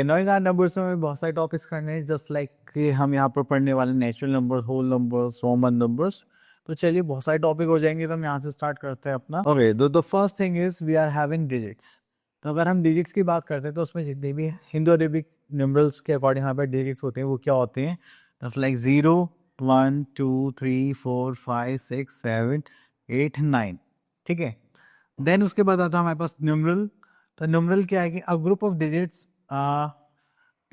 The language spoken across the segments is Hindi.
चलिए नॉइज आर नंबर्स में हमें बहुत सारे टॉपिक्स करने हैं, जस्ट लाइक कि हम यहाँ पर पढ़ने वाले natural numbers, whole numbers, Roman numbers. तो चलिए बहुत सारे टॉपिक हो जाएंगे, तो हम यहाँ से स्टार्ट करते हैं अपना। Okay, the first thing is we are having digits. तो अगर हम डिजिट्स की बात करते हैं तो उसमें जितने भी हिंदू अरेबिक नंबर्स के अकॉर्डिंग यहाँ पर डिजिट्स होते हैं वो क्या होते हैं, जस्ट लाइक 0, 1, 2, 3, 4, 5, 6, 7, 8, 9। ठीक है, देन उसके बाद आता है हमारे पास न्यूमरल। तो न्यूमरल क्या है कि a group of digits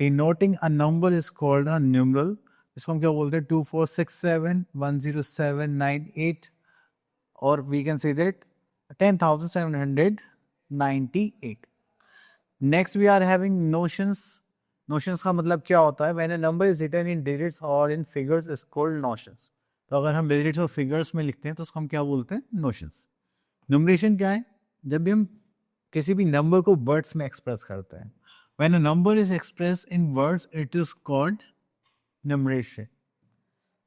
denoting a number is called a numeral. इसको हम क्या बोलते हैं, 2, 4, 6, 7, 1, 0, 7, 9, 8, और we can say that 10,798। Next we are having notions. Notions का मतलब क्या होता है, when a number is written in digits और in figures is called notions. तो अगर हम डिजिट्स और फिगर्स में लिखते हैं तो उसको हम क्या बोलते हैं, नोशंस। न्यूमरेशन क्या है, जब भी हम किसी भी नंबर को वर्ड्स में एक्सप्रेस करते हैं, when a number is express in words it is called numeration.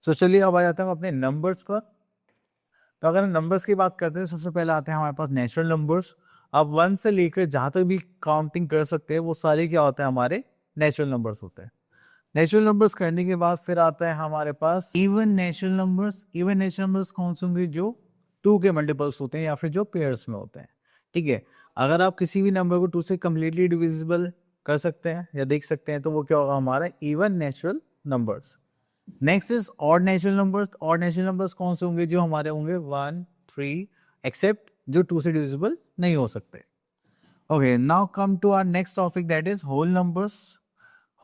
तो चलिए अब आ जाते हैं अपने नंबर्स पर। तो अगर हम नंबर्स की बात करते हैं, सबसे पहले आते हैं हमारे पास नेचुरल नंबर्स। अब 1 से लेकर जहां तक भी काउंटिंग कर सकते हैं वो सारे क्या होते हैं, हमारे नेचुरल नंबर्स होते हैं। नेचुरल नंबर्स करने के बाद फिर आता है हमारे पास even natural numbers. Even natural numbers कौन से होंगे, जो 2 के मल्टीपल्स होते हैं या फिर जो पेयर्स में होते हैं। ठीक है, अगर आप किसी भी नंबर को 2 से कम्प्लीटली डिविजिबल कर सकते हैं या देख सकते हैं तो वो क्या होगा, हमारा even natural numbers. Next is odd natural numbers. Odd natural numbers कौन से होंगे, जो हमारे होंगे 1, 3, एक्सेप्ट जो 2 से डिविजिबल नहीं हो सकते। Okay, now come to our next topic, that is whole numbers.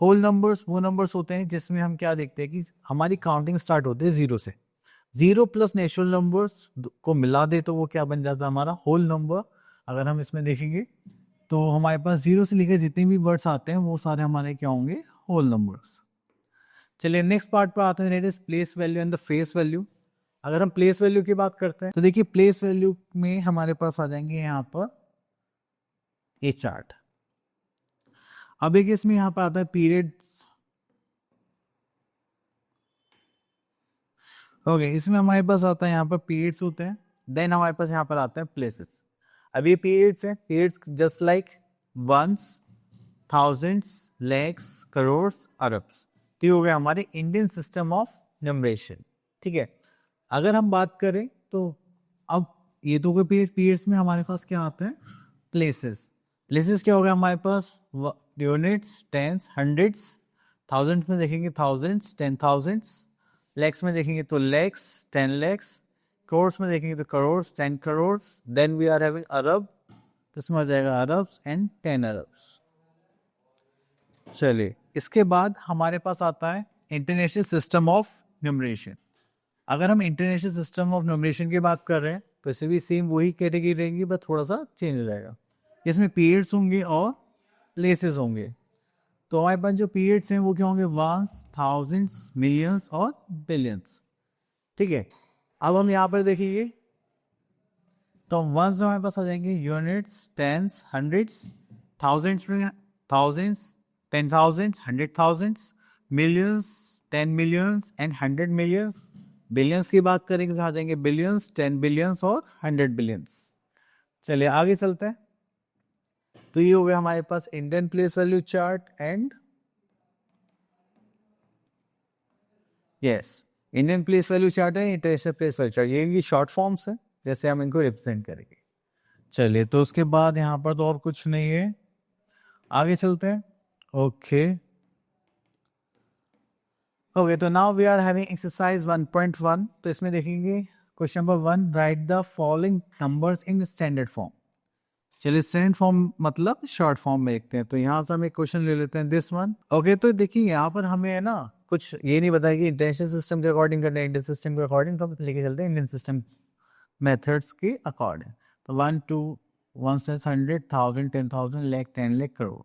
Whole numbers वो नंबर्स होते हैं जिसमें हम क्या देखते हैं कि हमारी काउंटिंग स्टार्ट होती है 0 से। 0 प्लस नेचुरल नंबर्स को मिला दे तो वो क्या बन जाता है, हमारा होल नंबर। अगर हम इसमें देखेंगे तो हमारे पास 0 से लेकर जितने भी वर्ड्स आते हैं वो सारे हमारे क्या होंगे, होल नंबर्स। चलिए नेक्स्ट पार्ट पर आते हैं, that is place value and the face value. अगर हम प्लेस वैल्यू की बात करते हैं तो देखिए प्लेस वैल्यू में हमारे पास आ जाएंगे यहाँ पर ये चार्ट। अब एक इसमें यहाँ पर आता है पीरियड। ओके, इसमें हमारे पास आता है यहाँ पर पीरियड्स होते हैं, देन हमारे पास यहाँ पर आते हैं प्लेसेस। अब ये पीरियड्स हैं, periods just like ones, thousands, lakhs, crores, arabs. तो ये हो गया हमारे इंडियन सिस्टम ऑफ नंबरेशन। ठीक है, अगर हम बात करें तो अब ये तो पीरियड, पीरियड्स में हमारे पास क्या आते हैं, प्लेसेस। प्लेसेस क्या हो गया हमारे पास, यूनिट्स, टेंस, हंड्रेड्स, थाउजेंड्स में देखेंगे थाउजेंड्स, 10,000s, लैक्स में देखेंगे तो लैक्स, 10 लैक्स, करोड्स में देखेंगे तो crores, 10 crores. Then we are having arab, तो इसमें आ जाएगा अरब्स एंड 10 अरब्स। चलिए इसके बाद हमारे पास आता है इंटरनेशनल सिस्टम ऑफ न्यूमरेशन। अगर हम इंटरनेशनल सिस्टम ऑफ न्यूमरेशन की बात कर रहे हैं तो इसे भी सेम वही कैटेगरी रहेंगी, बस थोड़ा सा चेंज हो जाएगा। इसमें पीरियड्स होंगे और प्लेसेस होंगे। तो हमारे पास जो पीरियड्स हैं वो क्या होंगे, वंस, थाउजेंड्स, मिलियंस और बिलियंस। ठीक है, अब हम यहाँ पर देखेंगे तो वंस में हमारे पास आ जाएंगे यूनिट्स, टेंस, हंड्रेड्स, थाउजेंड्स में thousands, 10,000s, 100,000s, millions, 10 millions and 100 millions. Billions की बात करेंगे तो आ जाएंगे बिलियंस, 10 बिलियंस और 100 बिलियंस। चलिए आगे चलते हैं। तो ये हो गया हमारे पास Indian place value chart and yes, Indian place value chart है, इंटरनेशनल प्लेस वैल्यू चार्ट, ये इनकी शॉर्ट फॉर्म्स है, जैसे हम इनको रिप्रेजेंट करेंगे। चलिए तो उसके बाद यहाँ पर तो और कुछ नहीं है, आगे चलते हैं। ओके ओके, तो now we are having exercise 1.1। तो इसमें देखेंगे question number 1, write the following numbers in standard form. चलिए स्टैंडर्ड फॉर्म मतलब शॉर्ट फॉर्म में देखते हैं, तो यहाँ से हम एक क्वेश्चन ले लेते हैं, दिस वन। ओके, तो देखिए यहाँ पर हमें है ना कुछ ये नहीं बताया कि इंटरनेशनल सिस्टम के अकॉर्डिंग करना है, इंडियन सिस्टम के अकॉर्डिंग, तो हम लेके चलते हैं इंडियन सिस्टम मेथड्स के अकॉर्डिंग। तो 1, 2, 1 से 100, 1000, 10,000, लाख, 10 लाख, करोड़।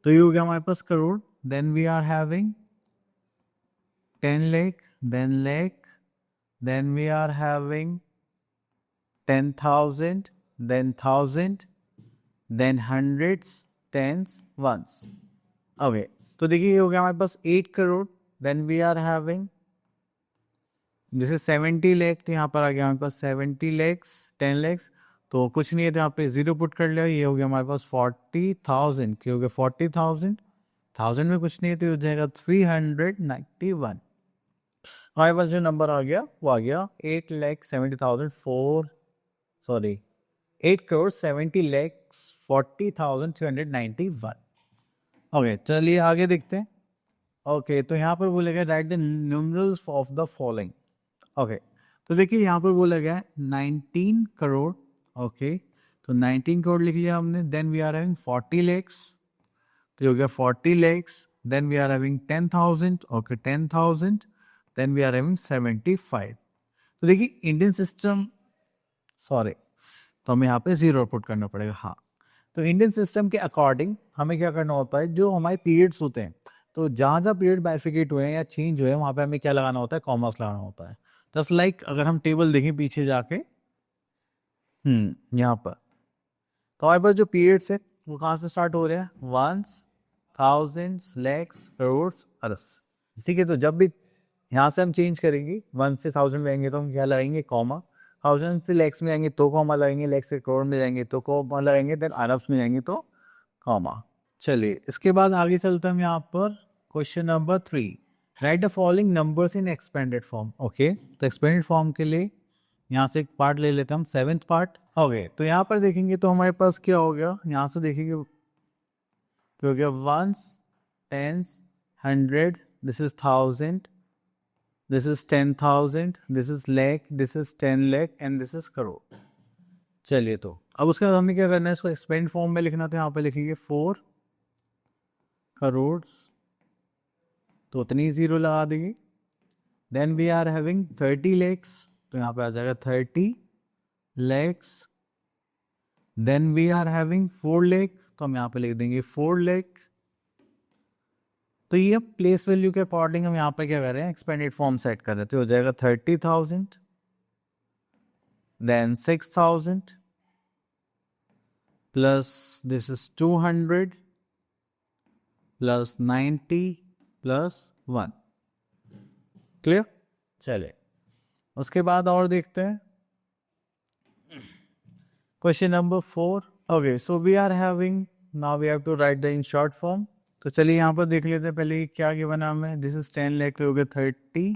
तो ये हो गया हमारे पास crore. Then we are having 10 lakh, then lakh, then we are having 10,000, then thousand, then hundreds, tens, ones. Okay, तो देखिए ये हो गया हमारे पास 8 crore. then we are having जैसे 70 लाख, तो यहाँ पर आ गया हमारे पास 70 lakhs, 10 lakhs, तो कुछ नहीं है तो यहाँ पे 0 पुट कर लिया, ये हो गया हमारे पास 40,000, क्या हो गया 40,000, 1000 में कुछ नहीं है तो ये हो जाएगा 391। हमारे पास जो नंबर आ गया वो आ गया 8,70,391। ओके, चलिए आगे देखते हैं। ओके, तो यहाँ पर बोला गया right the numerals of the following. Okay, तो देखिए यहाँ पर बोला गया 19 करोड़। ओके, तो 19 करोड़ लिख लिया हमने। Then we are having 40 lakhs, तो ये हो गया 40 lakhs। Then we are having 10,000। Okay, 10,000। Then we are having 75। तो देखिए इंडियन सिस्टम, सॉरी, तो हमें यहाँ पे जीरो पुट करना पड़ेगा। हाँ, तो इंडियन सिस्टम के अकॉर्डिंग हमें क्या करना होता है, जो हमारे पीरियड्स होते हैं, तो जहाँ जहाँ पीरियड बाइफिकेट हुए हैं या चेंज हुए हैं वहाँ पे हमें क्या लगाना होता है, कॉमर्स लगाना होता है। जस्ट लाइक अगर हम टेबल देखें पीछे जाके, यहाँ पर, तो हमारे पास जो पीरियड्स है वो कहाँ से स्टार्ट हो रहे हैं, वंस, थाउजेंड्स, लैक्स, करोड्स, अरस। ठीक है, तो जब भी यहाँ से हम चेंज करेंगे, 1 से 1000 में आएंगे तो हम क्या लगाएंगे, कॉमा। 1000 से लैक्स में आएंगे तो कॉमा लगाएंगे, लैक्स से करोड़ में जाएंगे तो कॉमा लगाएंगे, देन अरब्स में जाएंगे तो कॉमा। चलिए इसके बाद आगे चलते हैं हम यहाँ पर question number 3। Right the following numbers in expanded form. Okay, तो एक्सपेंडेड फॉर्म के लिए यहाँ से एक पार्ट ले लेते हैं हम, 7th पार्ट। ओके, तो यहाँ पर देखेंगे तो हमारे पास क्या हो गया, यहाँ से देखेंगे तो हो गया ones, tens, 100, this is 1000, this is 10,000, this is lakh, this is 10 lakh and this is crore. चलिए, तो अब उसके बाद हमें क्या करना है, इसको एक्सपेंड फॉर्म में लिखना। तो यहाँ पे लिखेंगे 4 करोड़, तो उतनी जीरो लगा देंगे। Then we are having 30 lakhs, तो यहाँ पे आ जाएगा 30 lakhs। Then we are having 4 lakh, तो हम यहाँ पे लिख देंगे 4 lakh। तो ये प्लेस वैल्यू के अकॉर्डिंग हम यहाँ पे क्या कर रहे हैं, एक्सपेंडेड फॉर्म सेट कर रहे हैं। तो हो जाएगा 30,000, then 6,000 plus this is 200 plus 90 plus 1। Clear? चले उसके बाद और देखते हैं question number 4। Okay, so we are having, now we have to write the in short form. तो चलिए यहाँ पर देख लेते हैं पहले क्या गिवन है हमें। दिस इज 10 lakh, तो हो गया 30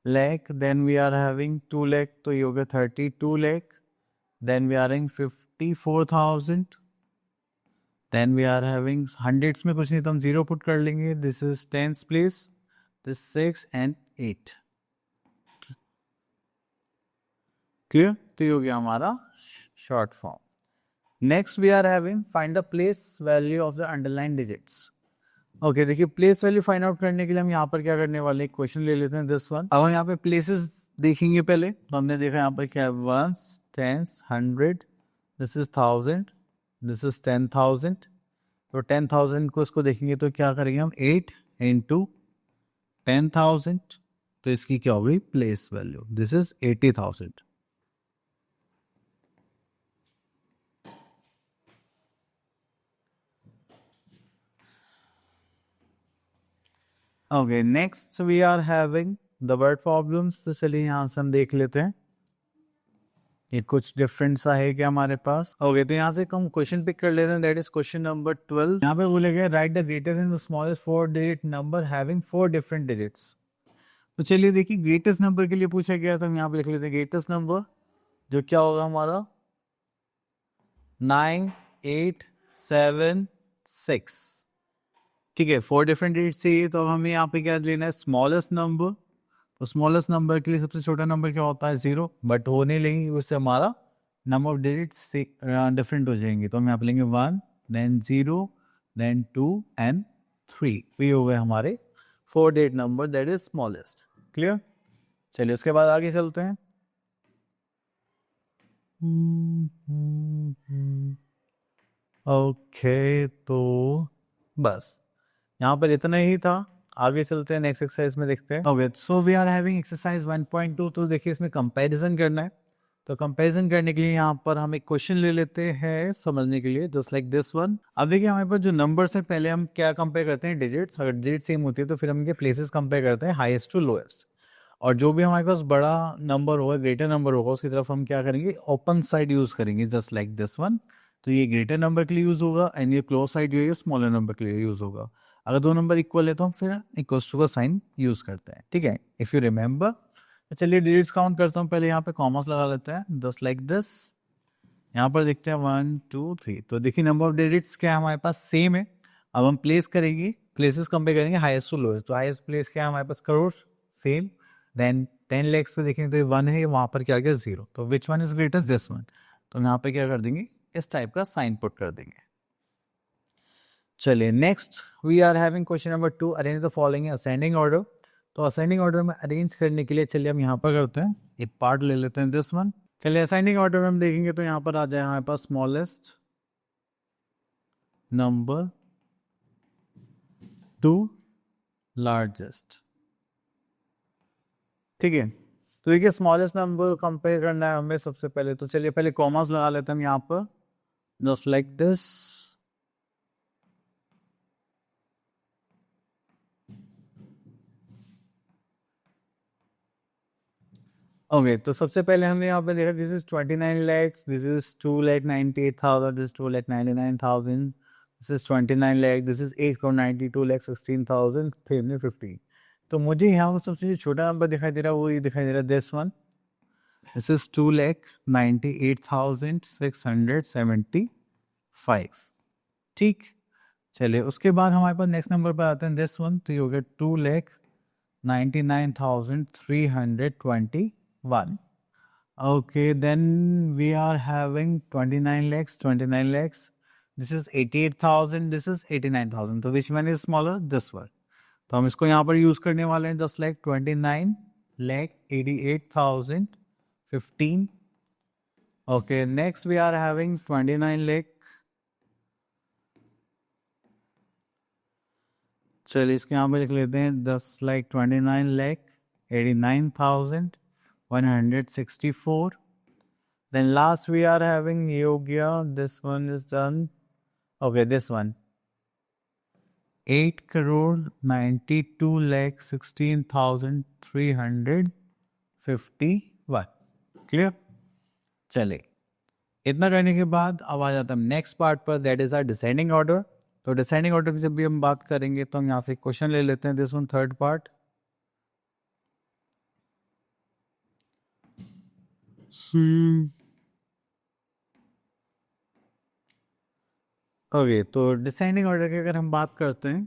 lakh। Then we are having 2 lakh, तो ये हो गया 32 lakh। Then we are having 54,000। Then we are having hundreds में कुछ नहीं तो हम जीरो पुट कर लेंगे। This is tens place, this 6 and 8। Clear? तो ये हो गया हमारा short form. Next we are having find the place value of the underline digits. Okay, देखिए प्लेस वैल्यू फाइंड आउट करने के लिए हम यहाँ पर क्या करने वाले, क्वेश्चन ले लेते हैं दिस वन। अब हम यहाँ पे प्लेसेस देखेंगे पहले। तो हमने देखा यहाँ पर क्या है, 1, 10, 100, दिस इज 1000, दिस इज 10,000। तो 10,000 को इसको देखेंगे तो क्या करेंगे हम, 8 into 10,000, तो इसकी क्या होगी place value, this is 80,000। Okay, next we are having the word problems. तो चलिए यहाँ से हम देख लेते हैं ये कुछ डिफरेंट सा है क्या हमारे पास। ओके, तो यहाँ से हम क्वेश्चन पिक कर लेते हैं, दैट इज क्वेश्चन नंबर 12। यहाँ पे बोलेगा right the greatest and the smallest 4 digit number having 4 different digits। तो चलिए देखिए ग्रेटेस्ट नंबर के लिए पूछा गया, तो हम यहाँ पे लिख लेते हैं ग्रेटेस्ट नंबर जो क्या होगा हमारा 9876। ठीक है, 4 different digits चाहिए, तो अब हमें यहाँ पे क्या लेना है, स्मॉलेस्ट नंबर। तो स्मॉलेस्ट नंबर के लिए सबसे छोटा नंबर क्या होता है, 0, बट हो नहीं लेंगे, उससे हमारा नंबर ऑफ डिजिट्स डिफरेंट हो जाएंगे। तो हम यहाँ पे लेंगे 1, देन 0, देन 2 and 3। ये हो गए हमारे 4 digit number, that is smallest. Clear? चलिए उसके बाद आगे चलते हैं। ओके, तो बस यहाँ पर इतना ही था। आगे चलते हैं नेक्स्ट एक्सरसाइज में देखते हैं। Okay, so we are having exercise 1.2। तो देखिए इसमें कंपैरिजन करना है। तो कंपैरिजन करने के लिए यहाँ पर हम एक क्वेश्चन ले लेते हैं समझने के लिए, जस्ट लाइक दिस वन। अब देखिए हमारे पास जो नंबर्स है, पहले हम क्या कंपेयर करते हैं, डिजिट्स। अगर डिजिट सेम होती है तो फिर हम इनके प्लेसेस कंपेयर करते हैं, हाईएस्ट टू लोएस्ट। और जो भी हमारे पास बड़ा नंबर होगा, ग्रेटर नंबर होगा, उसकी तरफ हम क्या करेंगे, ओपन साइड यूज करेंगे, जस्ट लाइक दिस वन। तो ये ग्रेटर नंबर के लिए यूज होगा एंड ये क्लोज साइड जो है स्मॉलर नंबर के लिए यूज होगा। अगर दो नंबर इक्वल है तो हम फिर इक्वल टू का साइन यूज करते हैं, ठीक है, इफ यू रिमेंबर। तो चलिए डिजिट्स काउंट करता हूँ, पहले यहाँ पे कॉमर्स लगा लेते हैं, 10 लाइक दिस। यहाँ पर देखते हैं 1 2 3, तो देखिए नंबर ऑफ डिजिट्स क्या है हमारे पास सेम है। अब हम प्लेस करेंगे, प्लेसेस कंपेयर करेंगे हाईएस्ट टू लोएस्ट। तो हाईएस्ट प्लेस क्या है हमारे पास, करोड़, सेम। देन 10 lakhs पे देखेंगे तो ये 1 है, वहाँ पर क्या आ गया 0, तो which one is greater, this one. तो यहाँ पे क्या कर देंगे, इस टाइप का साइन पुट कर देंगे। चलिए next we are having question number 2, arrange the following ascending order. तो असेंडिंग ऑर्डर में अरेंज करने के लिए चलिए हम यहाँ पर करते हैं, एक पार्ट ले लेते हैं दिस वन। चलिए असेंडिंग ऑर्डर में हम देखेंगे तो यहाँ पर आ जाए हमारे पास स्मॉलेस्ट नंबर टू लार्जेस्ट, ठीक है। तो देखिए स्मॉलेस्ट नंबर कंपेयर करना है हमें सबसे पहले, तो चलिए पहले कॉमर्स लगा लेते हैं हम यहाँ पर, जस्ट लाइक दिस। ओके तो सबसे पहले हमने यहाँ पे देखा this is 29 lakhs, this is 2,98,000, this 2,99,000, this is 29 lakh, this is 8,92,16,350। तो मुझे यहाँ पर सबसे जो छोटा नंबर दिखाई दे रहा है वो ये दिखाई दे रहा है दिस वन, दिस इज 2,98,675, ठीक। चलिए उसके बाद हमारे पास नेक्स्ट नंबर पर आते हैं दिस वन, तो ये हो गया 2,99,321। Okay, then we are having 29 lakhs, 29 lakhs. This is 88,000, this is 89,000. तो which one is smaller? This one. तो हम इसको यहाँ पर यूज करने वाले हैं, just like 29 lakh 88,015. Okay, next we are having 29 lakh. चलिए इसके यहाँ पे लिख लेते हैं 10 lakh 29 lakh 89,164. Then last we are having Yogya. This one is done. Okay, this one. 8 crore 92 lakh 16,351. Clear? चलिए इतना करने के बाद अब आ जाता है नेक्स्ट पार्ट पर, that is our descending order. तो डिसेंडिंग ऑर्डर की जब भी हम बात करेंगे तो हम यहाँ से क्वेश्चन ले लेते हैं, this one third part. Okay तो डिसेंडिंग ऑर्डर की अगर हम बात करते हैं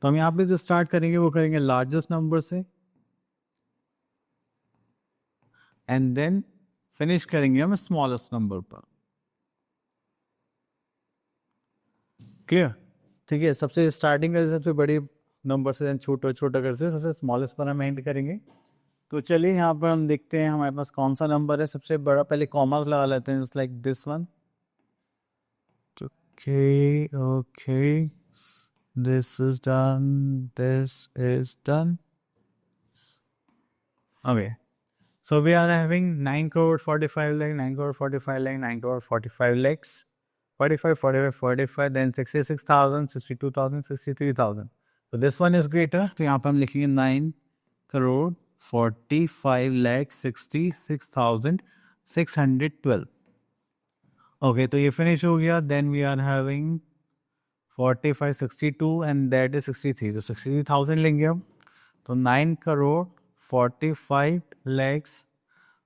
तो हम यहाँ पे जो स्टार्ट करेंगे वो करेंगे लार्जेस्ट नंबर से एंड देन फिनिश करेंगे हम स्मॉलेस्ट नंबर पर। क्लियर? ठीक है, सबसे स्टार्टिंग का सबसे बड़ी नंबर से छोटा छोटा करते सबसे स्मॉलेस्ट पर हम एंड करेंगे। तो चलिए यहाँ पर हम देखते हैं हमारे पास कौन सा नंबर है सबसे बड़ा, पहले कॉमर्स लगा लेते हैं, just like this one. Okay okay, this is done, this is done. Okay, so we are having 9 crore 45 lakh, 9 crore 45 lakh, 9 crore 45 lakhs, 45 45 45, then 66,000, 62,000, 63,000. So this one is greater, तो यहाँ पर हम लिखेंगे 9 crore 45 lakh 66,612. Okay, तो ये फिनिश हो गया। then we are having 45 62 and that is 63, तो 63,000 लेंगे हम। तो 9 crore 45 lakhs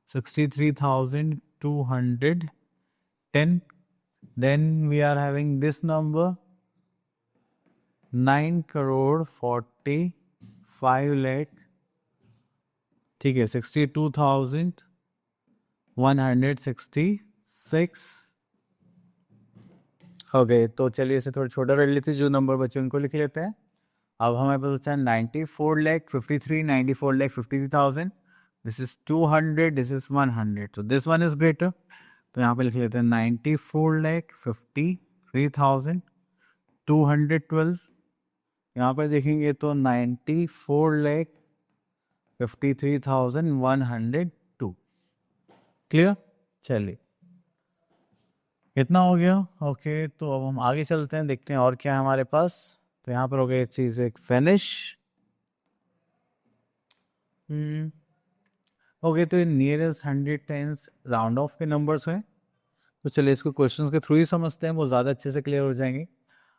63,210. then we are having this number 9 crore 45 lakh, ठीक है, 62,166। ओके तो चलिए इसे थोड़ा छोटा कर लेते हैं, जो नंबर बचे उनको लिख लेते हैं। अब हमारे पास बचा 94 lakh 53, 94 lakh 53,000, this is 200, this is 100, तो दिस वन इज ग्रेटर। तो यहाँ पे लिख लेते हैं 94 lakh 53,212। यहाँ पर देखेंगे तो 94 lakh 53,102। क्लियर? चलिए इतना हो गया। ओके तो अब हम आगे चलते हैं, देखते हैं और क्या है हमारे पास। तो यहाँ पर हो गया चीज एक फिनिश। ओके, तो ये नियरेस्ट 100 टेंस राउंड ऑफ के नंबर्स हैं। तो चलिए इसको क्वेश्चंस के थ्रू ही समझते हैं, वो ज़्यादा अच्छे से क्लियर हो जाएंगे।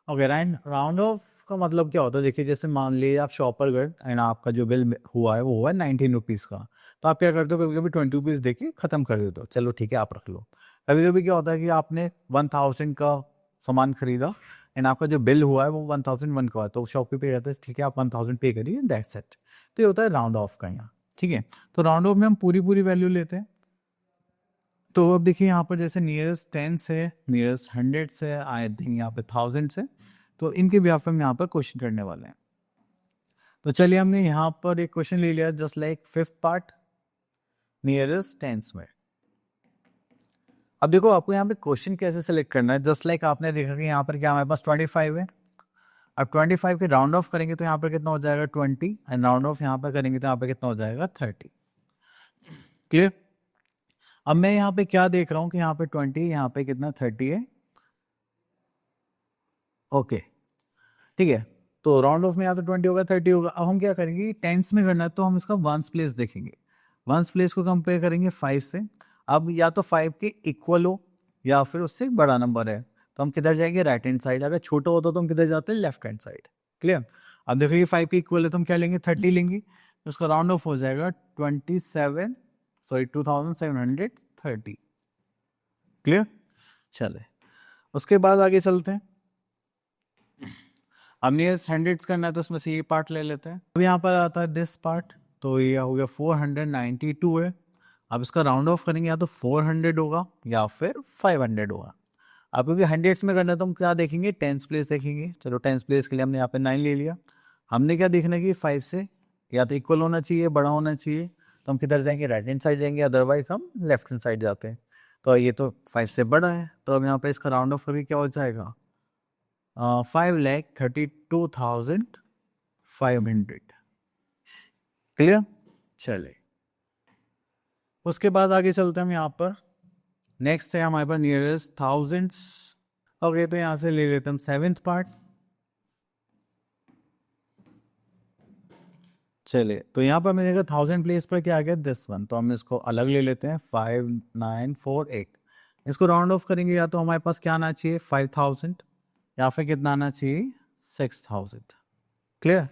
ओके, राउंड ऑफ का मतलब क्या होता है? देखिए, जैसे मान लीजिए आप शॉप पर गए एंड आपका जो बिल हुआ है वो हुआ है 19 रुपीज़ का, तो आप क्या करते हो? कभी कभी 20 रुपीज़ दे के ख़त्म कर देते हो, चलो ठीक है आप रख लो। कभी कभी क्या होता है कि आपने 1000 का सामान खरीदा एंड आपका जो बिल हुआ है वो 1001 का है, तो शॉपकीपर कहता है ठीक है आप 1000 पे करिए, दैट्स इट। तो ये होता है राउंड ऑफ का यहाँ, ठीक है। तो राउंड ऑफ में हम पूरी पूरी वैल्यू लेते हैं। तो अब देखिए यहाँ पर जैसे नियरेस्ट 10 से, नियरेस्ट 100 से, आई थिंक यहाँ पे 1000 से, तो इनके भी आप हम यहाँ पर क्वेश्चन करने वाले हैं। तो चलिए हमने यहाँ पर एक क्वेश्चन ले लिया, just like fifth part nearest tense में। अब देखो आपको यहाँ पे क्वेश्चन कैसे सेलेक्ट करना है, जस्ट लाइक आपने देखा कि यहाँ पर क्या हमारे पास 25 है। अब 25 के राउंड ऑफ करेंगे तो यहाँ पर कितना हो जाएगा 20, एंड राउंड ऑफ यहाँ पर करेंगे तो यहाँ पर कितना हो जाएगा 30। क्लियर? अब मैं यहाँ पे क्या देख रहा हूँ कि यहाँ पे 20, यहाँ पे कितना 30 है। ओके, ठीक है। तो राउंड ऑफ में या तो 20 होगा 30 होगा। अब हम क्या करेंगे, टेंस में करना है तो हम इसका वंस प्लेस देखेंगे। वंस प्लेस को कंपेयर करेंगे 5 से। अब या तो 5 के इक्वल हो या फिर उससे एक बड़ा नंबर है, तो हम किधर जाएंगे? Right hand side. अगर छोटा होता तो हम किधर जाते हैं? Left hand side. क्लियर? अब देखो ये 5 के इक्वल है तो हम क्या लेंगे? 30 लेंगे, तो उसका राउंड ऑफ हो जाएगा 2730। क्लियर? चले उसके बाद आगे चलते हैं। अब नियरेस्ट 100 करना है तो उसमें से ये पार्ट ले लेते हैं। अब यहाँ पर आता है दिस पार्ट, तो ये हो गया 492 है। अब इसका राउंड ऑफ करेंगे, या तो 400 होगा या फिर 500 होगा। अब क्योंकि हंड्रेड्स में करना है तो हम क्या देखेंगे? टेंस प्लेस देखेंगे। चलो टेंस प्लेस के लिए हमने यहाँ पे 9 ले लिया। हमने क्या देखना है कि 5 से या तो इक्वल होना चाहिए, बड़ा होना चाहिए, तो हम किधर जाएंगे? राइट हैंड साइड जाएंगे, अदरवाइज हम लेफ्ट हैंड साइड जाते हैं। तो ये तो 5 से बड़ा है, तो अब यहाँ पे इसका राउंड ऑफ करके क्या हो जाएगा? 5,32,500। क्लियर? चले उसके बाद आगे चलते हैं हम यहाँ पर। नेक्स्ट है हमारे पास नियरेस्ट थाउजेंड्स। ओके, तो यहाँ से ले लेते हैं हम सेवेंथ पार्ट। चलिए, तो यहाँ पर मैंने देखा 1000 प्लेस पर क्या आ गया? दिस वन, तो हम इसको अलग ले लेते हैं 5948। इसको राउंड ऑफ करेंगे, या तो हमारे पास क्या आना चाहिए? 5000, या फिर कितना आना चाहिए? 6000। क्लियर?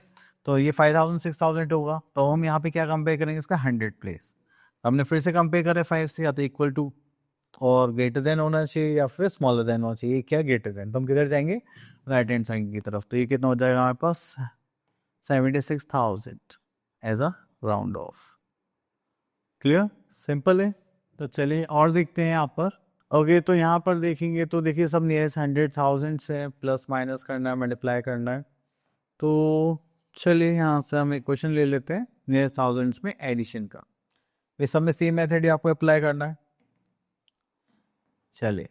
तो ये 5000 6000 होगा, तो हम यहाँ पे क्या कंपेयर करेंगे? इसका 100 प्लेस। हमने फिर से कंपेयर करें 5 से, या तो इक्वल टू और ग्रेटर देन होना चाहिए या फिर स्मॉलर देन होना चाहिए। क्या ग्रेटर देन, तो हम किधर जाएंगे? राइट हैंड साइड की तरफ। तो ये कितना हो जाएगा हमारे पास? 76,000 as a round off. Clear? Simple है। तो चलिए और देखते हैं यहाँ पर। ओके, तो यहाँ पर देखेंगे तो देखिए सब नियरेस्ट 100,000 से प्लस माइनस करना है, मल्टीप्लाई करना है। तो चलिए यहाँ से हम एक क्वेश्चन ले लेते हैं नियरेस्ट थाउजेंड्स में एडिशन का। इस सब में सेम मेथड ही आपको अप्लाई करना है। चलिए,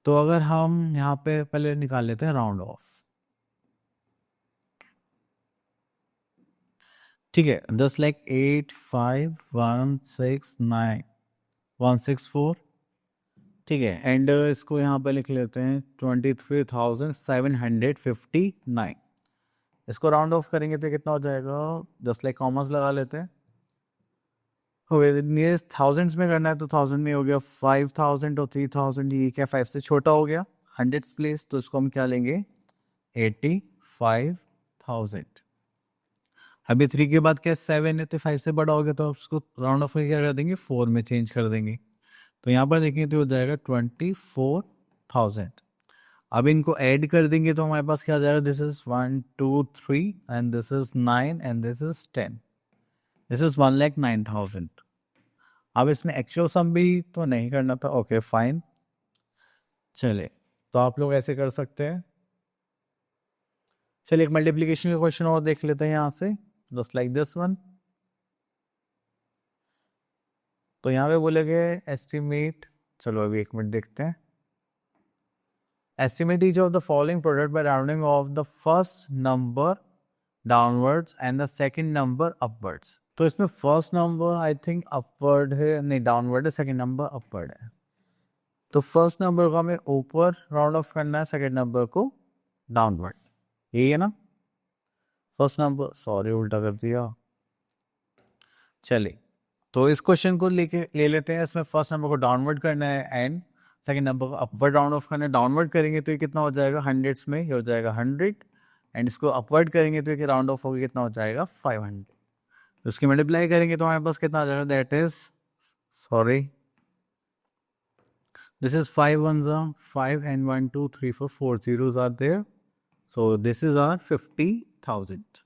तो अगर हम यहाँ पे पहले निकाल लेते हैं राउंड ऑफ। ठीक है, जस्ट लाइक 85169 164। ठीक है, एंड इसको यहाँ पे लिख लेते हैं 23,759। इसको राउंड ऑफ करेंगे तो कितना हो जाएगा? जस्ट लाइक कॉमर्स लगा लेते हैं। नियरेस्ट थाउजेंड्स में करना है तो 1000 में हो गया 5000 और 3000, ये क्या 5 से छोटा हो गया? 100 प्लेस, तो इसको हम क्या लेंगे? 85,000। अभी 3 के बाद क्या 7 है, तो 5 से बड़ा हो गया, तो उसको राउंड ऑफ करके क्या कर देंगे? 4 में चेंज कर देंगे। तो यहाँ पर देखेंगे तो हो जाएगा 24,000। अब इनको ऐड कर देंगे तो हमारे पास क्या आ जाएगा? This is 1 2 3 and this is 9 and this is 10। This is 1,09,000। अब इसमें एक्चुअल सम भी तो नहीं करना था। ओके फाइन, चले तो आप लोग ऐसे कर सकते हैं। चलिए एक मल्टीप्लिकेशन का क्वेश्चन और देख लेते हैं यहाँ से, जस्ट लाइक दिस वन। तो यहाँ पे बोलेगे एस्टिमेट, चलो अभी एक मिनट देखते हैं। Estimate each of the following product by rounding off the first number downwards and the second number upwards. तो इसमें first number I think upward है, नहीं डाउनवर्ड है, सेकंड नंबर अपवर्ड है। तो फर्स्ट नंबर को हमें ऊपर राउंड ऑफ करना है, सेकंड नंबर को डाउनवर्ड। यही है ना? फर्स्ट नंबर, सॉरी उल्टा कर दिया। चलिए, तो इस क्वेश्चन को ले लेते हैं। इसमें फर्स्ट नंबर को डाउनवर्ड करना है एंड सेकंड नंबर को अपवर्ड राउंड ऑफ करना है। डाउनवर्ड करेंगे तो ये कितना हो जाएगा, हंड्रेड्स में ये हो जाएगा 100, एंड इसको अपवर्ड करेंगे तो ये राउंड ऑफ होकर कितना हो जाएगा 500। तो इसकी मल्टीप्लाई करेंगे तो हमारे पास कितना आ जाएगा, that is sorry this is 5 1 5 and 1 2 3 4 4 zeros are there, so this is our 50,000।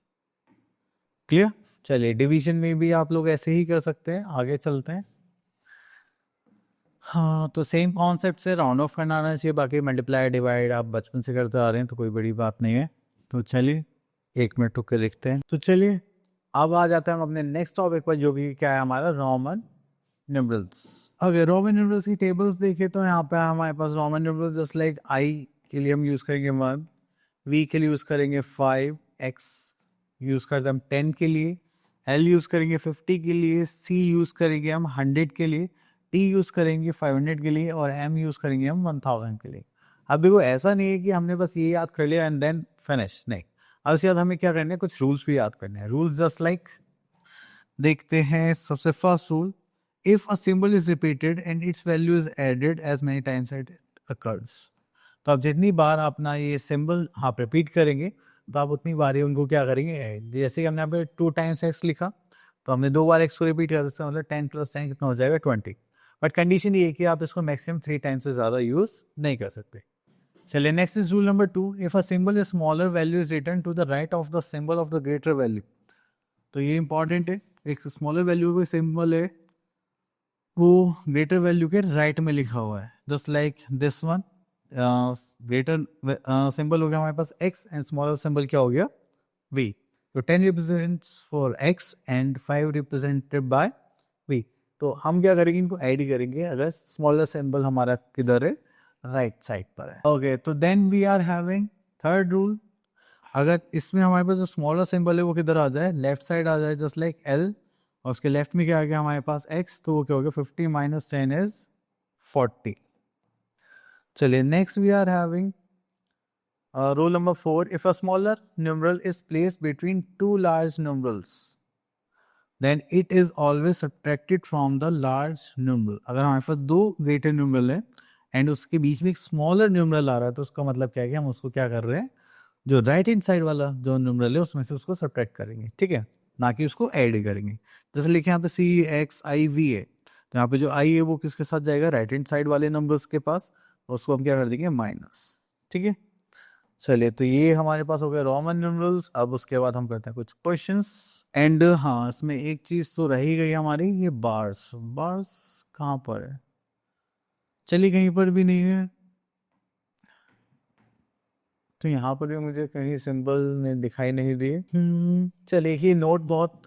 Clear. चलिए, डिवीजन में भी आप लोग ऐसे ही कर सकते हैं। आगे चलते हैं। हाँ, तो सेम कॉन्सेप्ट से राउंड ऑफ करना आना चाहिए। बाकी मल्टीप्लाई डिवाइड आप बचपन से करते आ रहे हैं तो कोई बड़ी बात नहीं है। तो चलिए 1 मिनट रुक के देखते हैं। तो चलिए अब आ जाते हैं हम अपने नेक्स्ट टॉपिक पर, जो भी क्या है हमारा रोमन न्यूमरल्स। अगर रोमन न्यूमरल्स की टेबल्स देखें तो यहाँ पे हमारे पास Roman numerals just like I के लिए हम यूज़ करेंगे 1, वी के लिए यूज़ करेंगे 5, एक्स यूज़ करते हैं हम 10 के लिए, एल यूज़ करेंगे 50 के लिए, सी यूज़ करेंगे हम 100 के लिए, टी यूज़ करेंगे 500 के लिए, और एम यूज़ करेंगे हम 1000 के लिए। अब देखो, ऐसा नहीं है कि हमने बस ये याद कर लिया एंड देन फिनिश, नहीं। अब उसके बाद हमें क्या करना है, कुछ रूल्स भी याद करने हैं। रूल्स जस्ट लाइक देखते हैं। सबसे first rule, if a symbol is repeated and its value is added as many times it occurs. तो आप जितनी बार अपना ये सिंबल आप रिपीट करेंगे तो आप उतनी बार ही उनको क्या करेंगे, ऐड। जैसे कि हमने यहाँ पे 2 टाइम्स एक्स लिखा तो हमने 2 बार एक्स को रिपीट किया, तो मतलब 10 + 10 कितना हो जाएगा 20। बट कंडीशन ये है कि आप इसको मैक्सिमम 3 टाइम्स से ज़्यादा यूज़ नहीं कर सकते। चलिए, next is rule number 2, if a symbol is smaller value is return to the right of the symbol of the greater value. तो ये इंपॉर्टेंट है। एक स्मॉलर वैल्यू का सिंबल है वो ग्रेटर वैल्यू के राइट में लिखा हुआ है, just like this one. Greater symbol हो गया हमारे पास x एंड स्मॉलर सिंबल क्या हो गया v। तो 10 represents for x and 5 represented by v। तो हम क्या करेंगे, इनको ऐड करेंगे अगर स्मॉलर सिंबल हमारा किधर है, राइट साइड पर है। ओके, तो then we are having third rule. अगर इसमें हमारे पास जो स्मॉलर सिंबल है वो किधर आ जाए, लेफ्ट साइड आ जाए, जस्ट लाइक L, और उसके लेफ्ट में क्या आ गया हमारे पास x, तो वो क्या हो गया 50 - 10 इज 40। चलिए, next we are having rule number 4, if a smaller numeral is placed between 2 large numerals then it is always subtracted from the large numeral. अगर हमारे पास 2 ग्रेटर न्यूमरल है एंड उसके बीच में एक स्मॉलर न्यूमरल आ रहा है तो उसका मतलब क्या है कि हम उसको क्या कर रहे हैं, जो राइट हैंड साइड वाला जो न्यूमरल है उसमें से उसको सब्ट्रैक्ट करेंगे, ठीक है, ना कि उसको ऐड करेंगे। जैसे लिखे यहाँ पे CXIV है, तो यहाँ पे जो I है वो किसके साथ जाएगा, राइट हैंड साइड वाले नंबर्स के पास, और उसको हम क्या कर देंगे, माइनस। ठीक है। चलिए, तो ये हमारे पास हो गया रोमन न्यूमरल्स। अब उसके बाद हम करते हैं कुछ क्वेश्चंस एंड हाँ, इसमें एक चीज तो रही गई हमारी, ये बार्स। बार्स कहाँ पर है, चलिए कहीं पर भी नहीं है, तो यहाँ पर भी मुझे कहीं सिंबल में दिखाई नहीं दिए। चलिए, ये नोट बहुत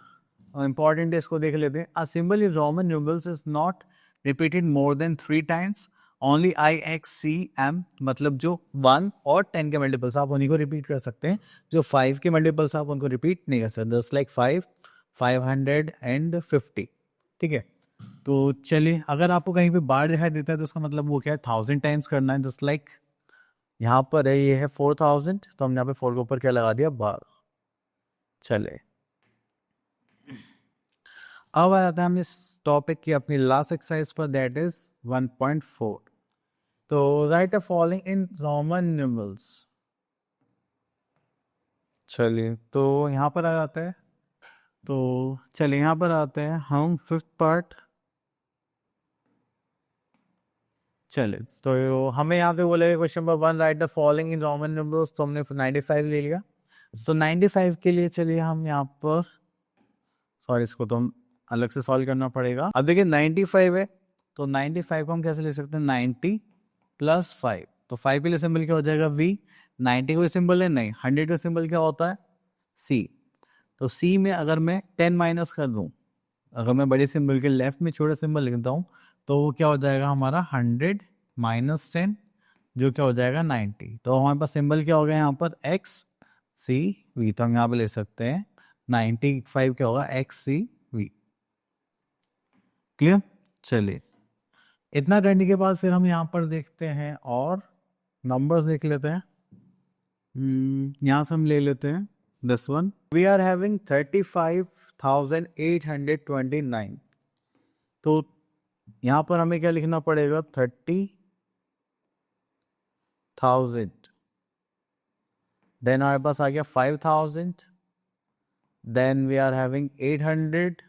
इंपॉर्टेंट है, इसको देख लेते हैं। A symbol in Roman numerals is not repeated more than 3 times, only IXCM, मतलब जो 1 और 10 के मल्टीपल्स आप उन्हीं को रिपीट कर सकते हैं, जो 5 के मल्टीपल्स आप उनको रिपीट नहीं कर सकते, जस्ट लाइक 5, 500 एंड 50। ठीक है। तो चलिए, अगर आपको कहीं पे बार दिखाई देता है तो उसका मतलब वो क्या है, 1000 टाइम्स करना है, जस्ट लाइक यहाँ पर है, ये है 4000, तो हमने यहाँ पे 4 के ऊपर क्या लगा दिया, बार। चले, अब आ जाता है हम इस टॉपिक की अपनी लास्ट एक्सरसाइज पर, दैट इज 1.4। तो right a following in Roman numerals. चलिए, तो यहाँ पर आ जाता है, तो चलिए यहाँ पर आते हैं हम 5th पार्ट। चलिए, तो हमें यहाँ पे बोलेगा question number 1, write the following in Roman numerals. तो हमने 95 ले लिया, तो 95 के लिए चलिए हम यहाँ पर, सॉरी इसको तो हम अलग से सॉल्व करना पड़ेगा। अब देखिए 95 है, तो 95 को हम कैसे ले सकते हैं, 90 + 5। तो 5 के लिए सिंबल क्या हो जाएगा, V। 90 कोई सिंबल है नहीं, 100 का सिंबल क्या होता है, C। तो C में अगर मैं 10 माइनस कर दूं, अगर मैं बड़े सिंबल के लेफ्ट में छोटा सिंबल लिखता हूँ, तो वो क्या हो जाएगा हमारा 100 - 10, जो क्या हो जाएगा 90। तो हमारे पास सिंबल क्या हो गया यहाँ पर, XCV। तो हम यहाँ पे ले सकते हैं 95 क्या होगा, XCV। क्लियर। चलिए, इतना करने के बाद फिर हम यहाँ पर देखते हैं और नंबर्स देख लेते हैं। यहाँ से हम ले लेते हैं this one. We are having 35,829. तो यहाँ पर हमें क्या लिखना पड़ेगा? 30,000. देन हमारे पास आ गया 5,000. Then we are having 800.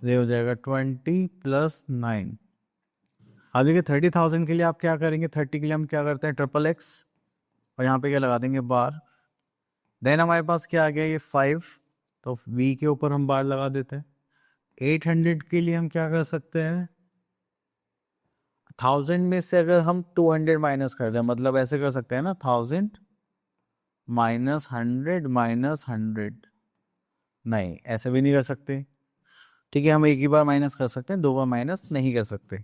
ये हो जाएगा 20 + 9. अब देखिए 30,000 के लिए आप क्या करेंगे? 30 के लिए हम क्या करते हैं? XXX और यहाँ पे क्या लगा देंगे? बार. देन हमारे पास क्या आ गया? ये 5, तो V के ऊपर हम बार लगा देते हैं. 800 के लिए हम क्या कर सकते हैं? 1000 में से अगर हम 200 माइनस कर दें, मतलब ऐसे कर सकते हैं ना, 1000 - 100 - 100. नहीं, ऐसे भी नहीं कर सकते. ठीक है, हम एक ही बार माइनस कर सकते हैं, 2 बार माइनस नहीं कर सकते.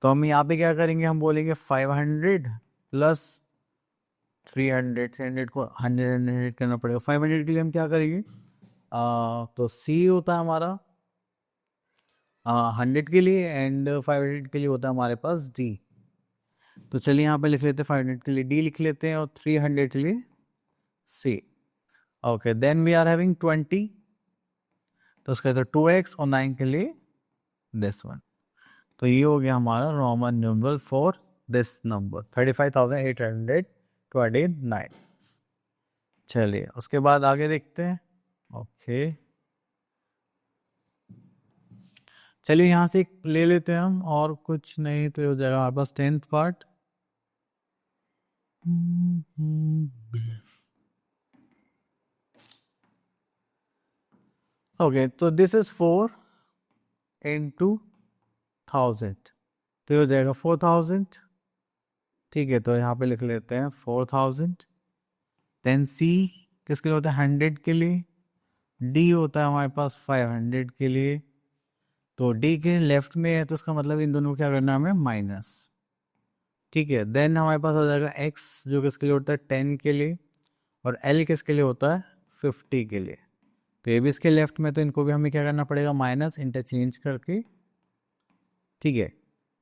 तो हम यहाँ पे क्या करेंगे? हम बोलेंगे 500 + 300. 300 को 100 करना पड़ेगा. 500 के लिए हम क्या करेंगे? तो C होता है हमारा 100 के लिए, एंड 500 के लिए होता है हमारे पास D. तो चलिए यहाँ पे लिख लेते हैं 500 के लिए D लिख लेते हैं, और 300 के लिए C. Okay, then we are having 20, तो उसका तो 2x, और 9 के लिए दिस वन. तो ये हो गया हमारा Roman numeral for this number 35,829. चलिए उसके बाद आगे देखते हैं. ओके, चलिए यहाँ से एक ले लेते हैं हम, और कुछ नहीं तो हो जाएगा हमारे पास 10th पार्ट. ओके, तो दिस इज 4 × 1000, तो हो जाएगा 4000. ठीक है, तो यहाँ पे लिख लेते हैं 4000. देन C किसके लिए होता है? 100 के लिए. D होता है हमारे पास 500 के लिए. तो D के लेफ्ट में है, तो इसका मतलब इन दोनों को क्या करना है हमें? माइनस. ठीक है, देन हमारे पास हो जाएगा X, जो किसके लिए होता है? 10 के लिए. और L किसके लिए होता है? 50 के लिए. तो ये भी इसके लेफ्ट में, तो इनको भी हमें क्या करना पड़ेगा? माइनस, इंटरचेंज करके. ठीक है,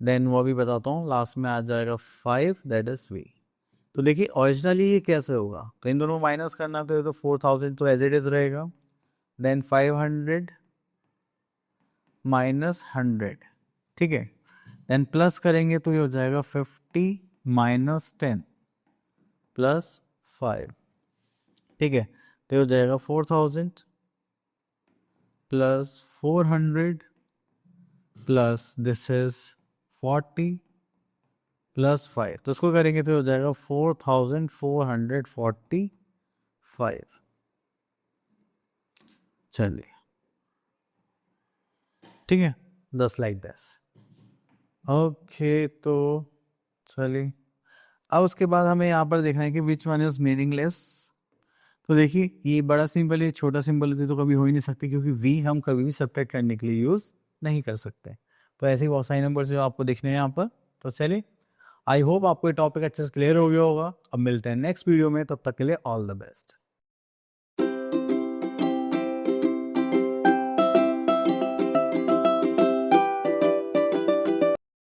देन वो भी बताता हूँ. लास्ट में आ जाएगा 5, दैट इज V. तो देखिए ओरिजिनली ये कैसे होगा? तो इन दोनों को माइनस करना, तो 4000 तो एज इट इज रहेगा. देन 500 - 100. ठीक है, देन प्लस करेंगे तो ये हो जाएगा 50 - 10 + 5. ठीक है, तो ये हो जाएगा 4000 + 400 प्लस दिस इज 40 + 5. तो इसको करेंगे तो हो जाएगा 4445. चलिए, ठीक है, 10 लाइक 10. ओके, तो चलिए अब उसके बाद हमें यहाँ पर देखना है कि विच वन इज मीनिंगलेस. तो देखिए ये बड़ा सिंबल है, छोटा सिंबल है, तो कभी हो ही नहीं सकती, क्योंकि V हम कभी भी सब्ट्रैक्ट करने के लिए यूज नहीं कर सकते. तो ऐसे ही बहुत सारे नंबर जो आपको दिखने हैं यहाँ पर. तो चलिए, आई होप आपको ये टॉपिक अच्छे से क्लियर हो गया होगा. अब मिलते हैं नेक्स्ट वीडियो में, तब तक के लिए ऑल द बेस्ट.